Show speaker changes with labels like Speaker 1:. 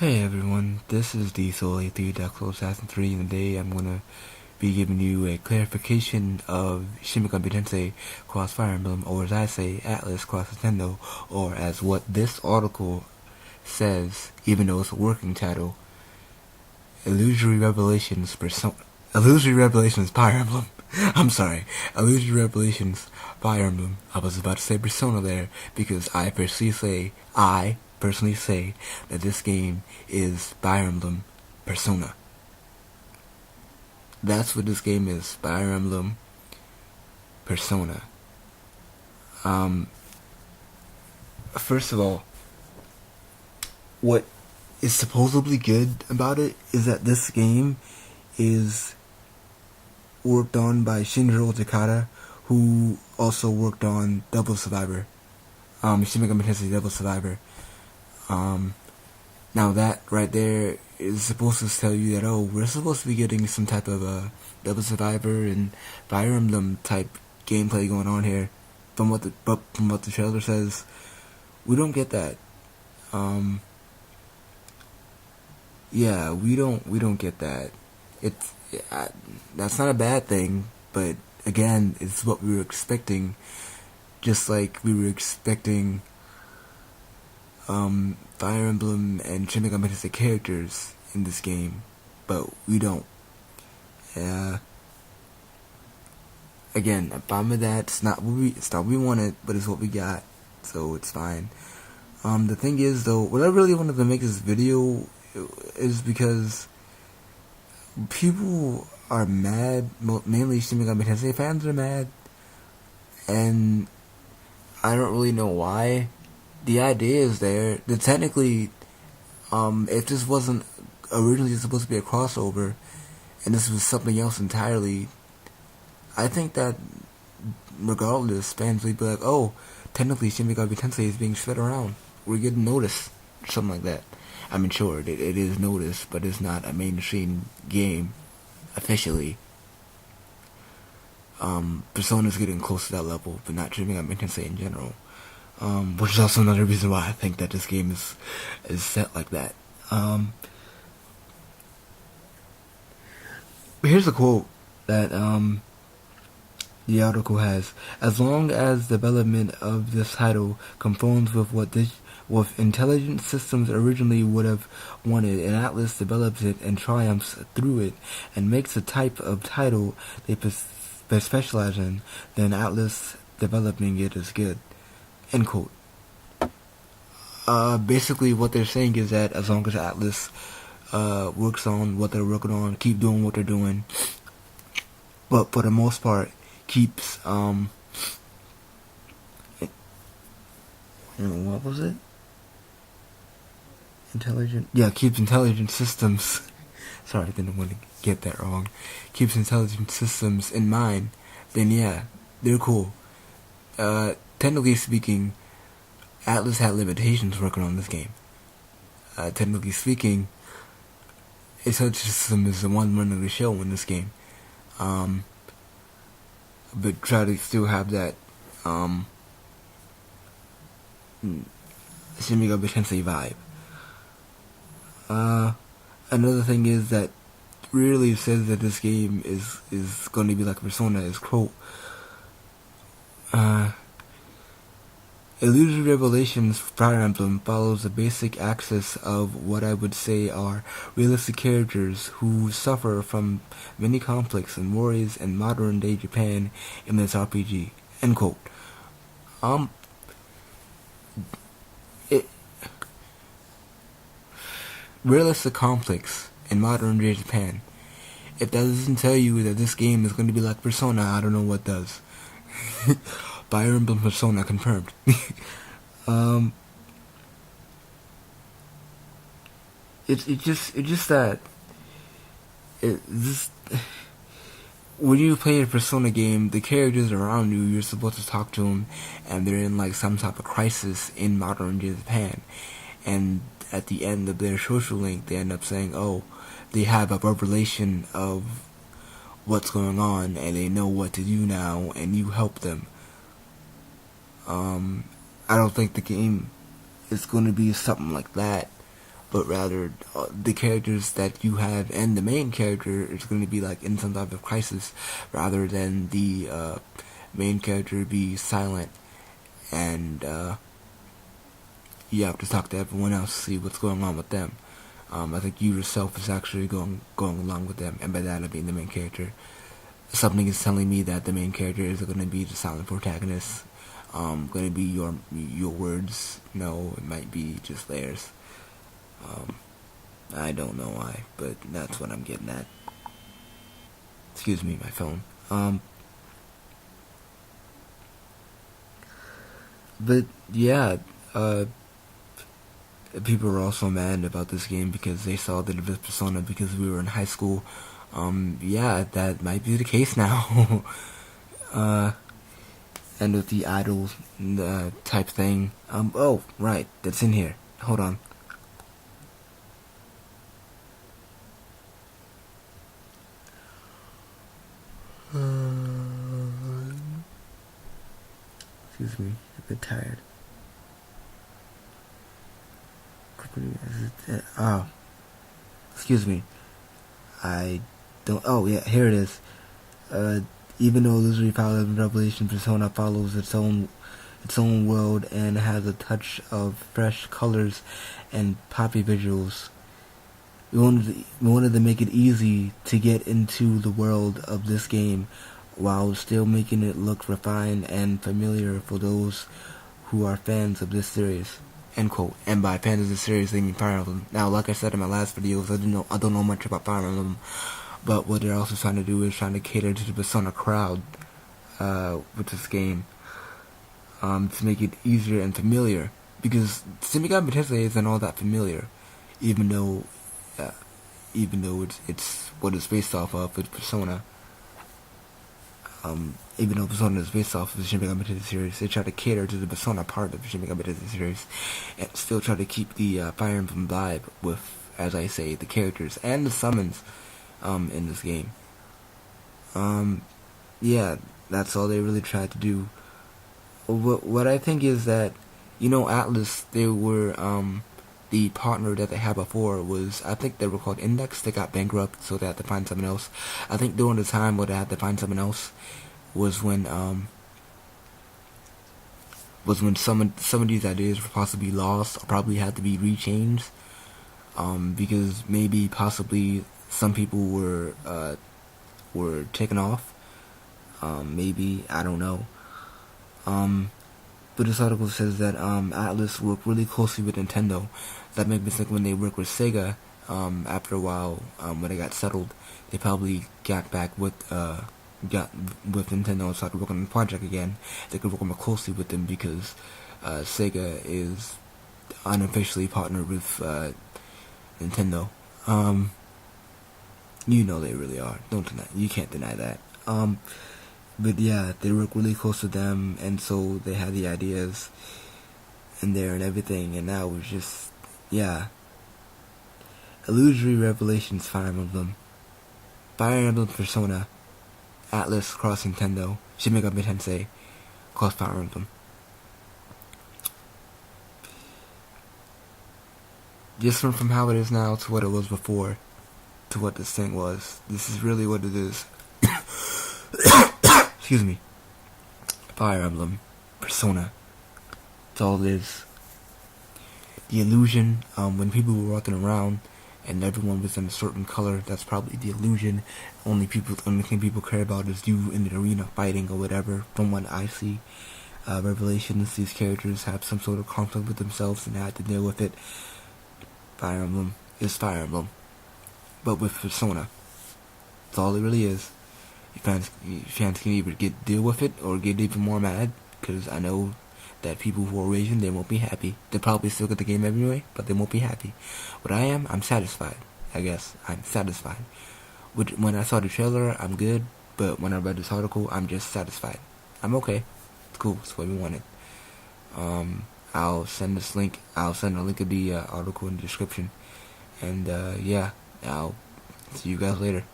Speaker 1: Hey everyone, this is the Soul 83 Dark Souls Assassin 3, and today I'm gonna be giving you a clarification of Shin Megami Tensei Cross Fire Emblem, or as I say, Atlas Cross Nintendo, or as what this article says, even though it's a working title, Illusory Revelations Fire Emblem. I'm sorry, Illusory Revelations Fire Emblem. I was about to say Persona there because I personally say that this game is Fire Emblem Persona. That's what this game is, Fire Emblem Persona. First of all, what is supposedly good about it is that this game is worked on by Shinjiro Takada, who also worked on Devil Survivor. Shin Megami Tensei Devil Survivor. Now that right there is supposed to tell you that, oh, we're supposed to be getting some type of Devil Survivor and Fire Emblem type gameplay going on here. From what the trailer says, we don't get that. Yeah, we don't get that. That's not a bad thing, but again, it's what we were expecting. Just like we were expecting Fire Emblem and Shin Megami Tensei characters in this game, but we don't. Again, I'm fine with that. It's not what we wanted, but it's what we got, so it's fine. The thing is, though, what I really wanted to make this video is because people are mad. Mainly Shin Megami Tensei fans are mad, and I don't really know why. The idea is there. That technically, if this wasn't originally supposed to be a crossover, and this was something else entirely, I think that regardless, fans would be like, oh, technically Shin Megami Tensei is being spread around. We're getting noticed. Something like that. I mean, sure, it is noticed, but it's not a mainstream game, officially. Persona's getting close to that level, but not Shin Megami Tensei in general. Which is also another reason why I think that this game is set like that. Here's a quote that the article has: "As long as development of this title conforms with what Intelligent Systems originally would have wanted, and Atlas develops it and triumphs through it, and makes the type of title they specialize in, then Atlas developing it is good." End quote. Basically what they're saying is that as long as Atlas works on what they're working on, keep doing what they're doing, but for the most part keeps what was it? Keeps Intelligent Systems sorry, I didn't want to get that wrong. Keeps Intelligent Systems in mind, then yeah, they're cool. Technically speaking, Atlas had limitations working on this game. Technically speaking, Intelligent System is the one running the show in this game. But try to still have that Shin Megami Tensei vibe. Another thing is that really says that this game is going to be like Persona is, quote, Illusory Revelations Fire Emblem follows the basic axis of what I would say are realistic characters who suffer from many conflicts and worries in modern-day Japan in this RPG. End quote. Realistic conflicts in modern-day Japan. If that doesn't tell you that this game is going to be like Persona, I don't know what does. Fire Emblem Persona confirmed. It's just that when you play a Persona game, the characters around you, you're supposed to talk to them, and they're in like some type of crisis in modern day Japan, and at the end of their social link, they end up saying, oh, they have a revelation of what's going on, and they know what to do now, and you help them. I don't think the game is going to be something like that, but rather the characters that you have and the main character is going to be like in some type of crisis, rather than the main character be silent and you have to talk to everyone else, see what's going on with them. I think you yourself is actually going along with them, and by that I mean the main character. Something is telling me that the main character is going to be the silent protagonist. Going to be your words. No, it might be just theirs. I don't know why, but that's what I'm getting at. Excuse me, my phone. But yeah, people were also mad about this game because they saw the Divis Persona because we were in high school. Yeah, that might be the case now. And with the idol type thing. Oh, right, that's in here. Hold on. Excuse me, a bit tired. Oh, excuse me. I don't. Oh yeah, here it is. Even though Illusory Power of Revelation Persona follows its own world and has a touch of fresh colors and poppy visuals, we wanted to make it easy to get into the world of this game while still making it look refined and familiar for those who are fans of this series. End quote. And by fans of this series, they mean Fire Emblem. Now, like I said in my last videos, I don't know much about Fire Emblem, but what they're also trying to do is trying to cater to the Persona crowd with this game, to make it easier and familiar. Because Shin Megami Tensei isn't all that familiar, even though it's what it's based off of. It's Persona. Even though Persona is based off of the Shin Megami Tensei series, they try to cater to the Persona part of the Shin Megami Tensei series, and still try to keep the Fire Emblem vibe with, as I say, the characters and the summons in this game. Yeah, that's all they really tried to do. What I think is that, Atlas, they were, the partner that they had before was, I think they were called Index. They got bankrupt, so they had to find something else. I think during the time where they had to find something else was when some of these ideas were possibly lost or probably had to be rechanged, because maybe possibly some people were taken off. Maybe, I don't know. But this article says that Atlas worked really closely with Nintendo. That made me think when they worked with Sega, after a while, when they got settled, they probably got with Nintendo and started working on the project again. They could work more closely with them because Sega is unofficially partnered with Nintendo. They really are. You can't deny that. But yeah, they work really close to them, and so they had the ideas in there and everything, and now it's just, yeah. Illusory Revelations Fire Emblem, Fire Emblem Persona, Atlas cross Nintendo, Shin Megami Tensei cross Fire Emblem. Just from how it is now to what it was before, to what this thing was. This is really what it is. Excuse me. Fire Emblem Persona. That's all it is. The illusion, when people were walking around and everyone was in a certain color, that's probably the illusion. Only thing people care about is you in the arena fighting or whatever. From what I see, Revelations, these characters have some sort of conflict with themselves and they have to deal with it. Fire Emblem is Fire Emblem, but with Persona. That's all it really is. Fans can either deal with it or get even more mad, because I know that people who are Asian, they won't be happy. They'll probably still get the game anyway, but they won't be happy. What I am, I'm satisfied. I guess I'm satisfied. When I saw the trailer, I'm good, but when I read this article, I'm just satisfied. I'm okay. It's cool. It's what we wanted. I'll send this link. I'll send a link of the article in the description. And yeah, I'll see you guys later.